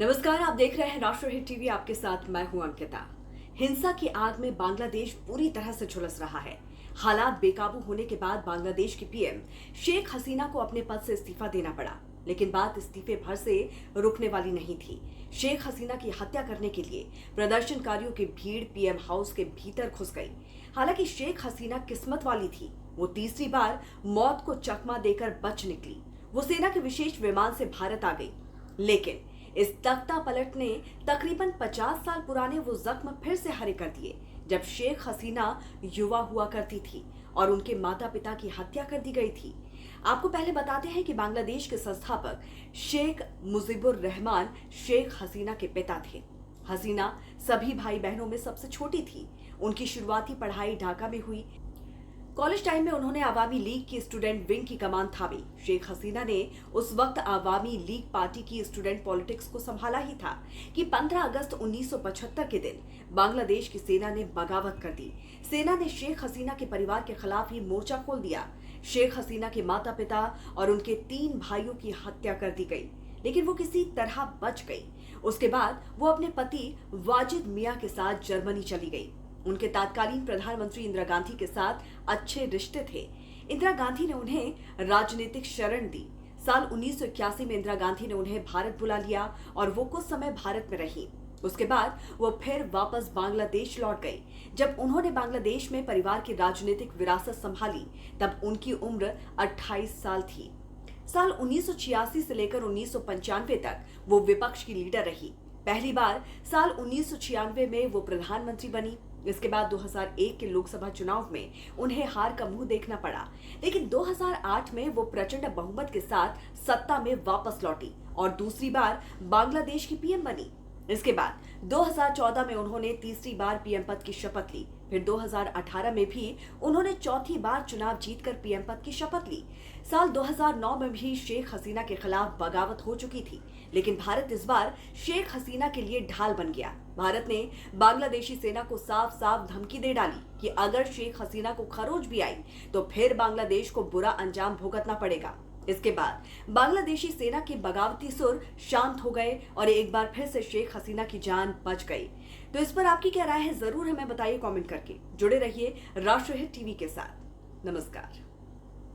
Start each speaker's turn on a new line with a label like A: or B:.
A: नमस्कार, आप देख रहे हैं राष्ट्रहित टीवी। आपके साथ मैं हूं अंकिता। हिंसा की आग में बांग्लादेश पूरी तरह से झुलस रहा है। हालात बेकाबू होने के बाद बांग्लादेश की पीएम शेख हसीना को अपने पद से इस्तीफा देना पड़ा, लेकिन बात इस्तीफे भर से रुकने वाली नहीं थी। शेख हसीना की हत्या करने के लिए प्रदर्शनकारियों की भीड़ पीएम हाउस के भीतर घुस गई। हालांकि शेख हसीना किस्मत वाली थी, वो तीसरी बार मौत को चकमा देकर बच निकली। वो सेना के विशेष विमान से भारत आ गई, लेकिन इस तख्ता पलट ने तकरीबन 50 साल पुराने वो जख्म फिर से हरे कर दिए, जब शेख हसीना युवा हुआ करती थी और उनके माता पिता की हत्या कर दी गई थी। आपको पहले बताते हैं कि बांग्लादेश के संस्थापक शेख मुजीबुर रहमान शेख हसीना के पिता थे। हसीना सभी भाई बहनों में सबसे छोटी थी। उनकी शुरुआती पढ़ाई ढाका में हुई। कॉलेज टाइम में उन्होंने आवामी लीग की स्टूडेंट विंग की कमान थामी। शेख हसीना ने उस वक्त आवामी लीग पार्टी की स्टूडेंट पॉलिटिक्स को संभाला ही था कि 15 अगस्त 1975 के दिन बांग्लादेश की सेना ने बगावत कर दी। सेना ने शेख हसीना के परिवार के खिलाफ ही मोर्चा खोल दिया। शेख हसीना के माता पिता और उनके 3 भाइयों की हत्या कर दी गई, लेकिन वो किसी तरह बच गई। उसके बाद वो अपने पति वाजिद मियां के साथ जर्मनी चली गई। उनके तत्कालीन प्रधानमंत्री इंदिरा गांधी के साथ अच्छे रिश्ते थे। इंदिरा गांधी ने उन्हें राजनीतिक शरण दी। साल 1981 में इंदिरा गांधी ने उन्हें भारत बुला लिया और वो कुछ समय भारत में रही। उसके बाद वो फिर वापस बांग्लादेश लौट गई। जब उन्होंने बांग्लादेश में परिवार की राजनीतिक विरासत संभाली, तब उनकी उम्र 28 साल थी। साल 1986 से लेकर 1995 तक वो विपक्ष की लीडर रही। पहली बार साल 1996 में वो प्रधानमंत्री बनी। इसके बाद 2001 के लोकसभा चुनाव में उन्हें हार का मुंह देखना पड़ा, लेकिन 2008 में वो प्रचंड बहुमत के साथ सत्ता में वापस लौटी और दूसरी बार बांग्लादेश की पीएम बनी। इसके बाद 2014 में उन्होंने तीसरी बार पीएम पद की शपथ ली। फिर 2018 में भी उन्होंने चौथी बार चुनाव जीतकर पीएम पद की शपथ ली। साल 2009 में भी शेख हसीना के खिलाफ बगावत हो चुकी थी, लेकिन भारत इस बार शेख हसीना के लिए ढाल बन गया। भारत ने बांग्लादेशी सेना को साफ साफ धमकी दे डाली कि अगर शेख हसीना को खरोच भी आई तो फिर बांग्लादेश को बुरा अंजाम भुगतना पड़ेगा। इसके बाद बांग्लादेशी सेना के बगावती सुर शांत हो गए और एक बार फिर से शेख हसीना की जान बच गई। तो इस पर आपकी क्या राय है, जरूर हमें बताइए कमेंट करके। जुड़े रहिए राष्ट्रहित टीवी के साथ। नमस्कार।